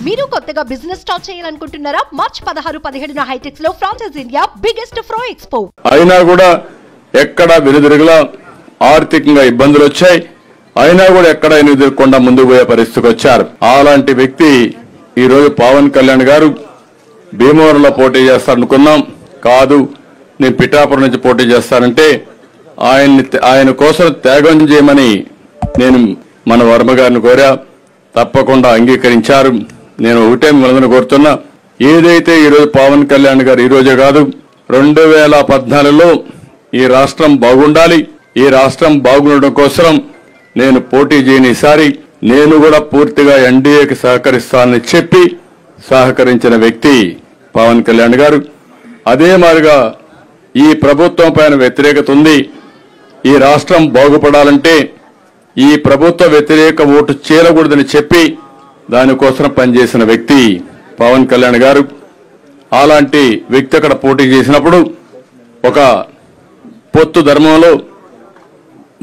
మీరు కొత్తగా business start చేయాలనుకుంటున్నారా? మార్చ్ 16-17 హైటెక్స్ లో ఫ్రాన్సెస్ ఇండియా బిగ్గెస్ట్ ఫ్రో ఎక్స్పో. అయినా కూడా ఎక్కడ వెలుదిరుగులా ఆర్థికంగా ఇబ్బందులు వచ్చాయి. అయినా కూడా ఎక్కడ ఎదుర్కొండా ముందుకు పోయే పరిస్థితికి వచ్చారు. అలాంటి వ్యక్తి ఈ రోజు పవన్ కళ్యాణ్ గారు భీమవరంలో పోటీ చేస్తారనుకున్నాం. కాదు, నేను పిఠాపురం నుంచి పోటీ చేస్తానంటే ఆయన కోసం త్యాగం చేయమని నేను మన వర్మ గారిని కోరా. తప్పకుండా అంగీకరించారు. నేను ఒకటే మిమ్మల్ని కోరుతున్నా, ఏదైతే ఈరోజు పవన్ కళ్యాణ్ గారు ఈ రోజే కాదు 2014లో ఈ రాష్ట్రం బాగుండాలి, ఈ రాష్ట్రం బాగుండడం కోసం నేను పోటీ చేయని ఈసారి నేను కూడా పూర్తిగా ఎన్డీఏకి సహకరిస్తానని చెప్పి సహకరించిన వ్యక్తి పవన్ కళ్యాణ్ గారు. అదే మాదిరిగా ఈ ప్రభుత్వం పైన వ్యతిరేకత ఉంది. ఈ రాష్ట్రం బాగుపడాలంటే ఈ ప్రభుత్వ వ్యతిరేక ఓటు చేరకూడదని చెప్పి దానికోసం పనిచేసిన వ్యక్తి పవన్ కళ్యాణ్ గారు. అలాంటి వ్యక్తి అక్కడ పోటీ చేసినప్పుడు ఒక పొత్తు ధర్మంలో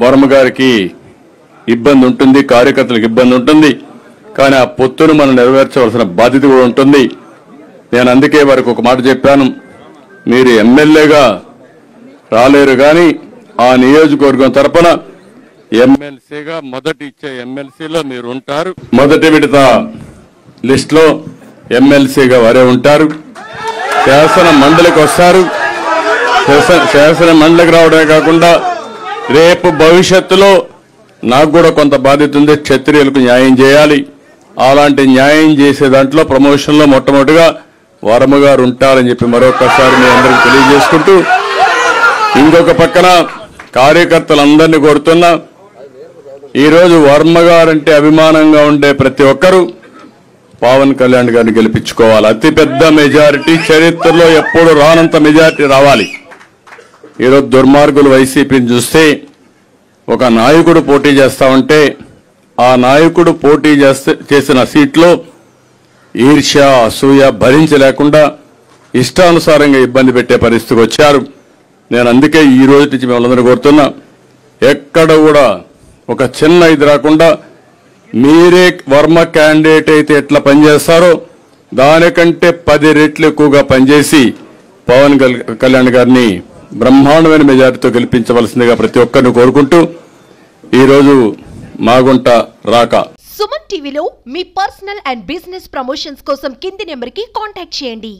వర్మ గారికి ఇబ్బంది ఉంటుంది, కార్యకర్తలకు ఇబ్బంది ఉంటుంది. కానీ ఆ పొత్తును మనం నెరవేర్చవలసిన బాధ్యత కూడా ఉంటుంది. నేను అందుకే వారికి ఒక మాట చెప్పాను, మీరు ఎమ్మెల్యేగా రాలేరు కానీ ఆ నియోజకవర్గం తరపున ఎమ్మెల్సీగా మొదటి ఇచ్చే ఎమ్మెల్సీలో మీరు ఉంటారు. మొదటి విడత లిస్ట్ లో ఎమ్మెల్సీగా వారే ఉంటారు. శాసన మండలికి వస్తారు. శాసన మండలికి రావడమే కాకుండా రేపు భవిష్యత్తులో నాకు కూడా కొంత బాధ్యత ఉంది. క్షత్రియులకు న్యాయం చేయాలి. అలాంటి న్యాయం చేసే దాంట్లో ప్రమోషన్ లో మొట్టమొదటిగా వర్మ గారు ఉంటారని చెప్పి మరొకసారి మీ అందరికి తెలియజేసుకుంటూ, ఇంకొక పక్కన కార్యకర్తలందరినీ కోరుతున్నా, ఈరోజు వర్మ గారంటే అభిమానంగా ఉండే ప్రతి ఒక్కరూ పవన్ కళ్యాణ్ గారిని గెలిపించుకోవాలి. అతిపెద్ద మెజారిటీ, చరిత్రలో ఎప్పుడు రానంత మెజారిటీ రావాలి. ఈరోజు దుర్మార్గులు వైసీపీని చూస్తే ఒక నాయకుడు పోటీ చేస్తా ఉంటే ఆ నాయకుడు పోటీ చేసిన సీట్లో ఈర్ష్య, అసూయ భరించలేకుండా ఇష్టానుసారంగా ఇబ్బంది పెట్టే పరిస్థితికి వచ్చారు. నేను అందుకే ఈ రోజు నుంచి మిమ్మల్ని కోరుతున్నా, ఎక్కడ కూడా ఒక చిన్న ఇది రాకుండా మీరే వర్మ క్యాండిడేట్ అయితే ఎట్లా పనిచేస్తారో దానికంటే 10 రెట్లు ఎక్కువగా పనిచేసి పవన్ కళ్యాణ్ గారిని బ్రహ్మాండమైన మెజారిటీతో గెలిపించవలసిందిగా ప్రతి ఒక్కరిని కోరుకుంటూ ఈరోజు మాగుంట రాక సుమన్ టీవీలో మీ పర్సనల్ అండ్ బిజినెస్ ప్రమోషన్స్ కోసం కింది నెంబర్కి కాంటాక్ట్ చేయండి.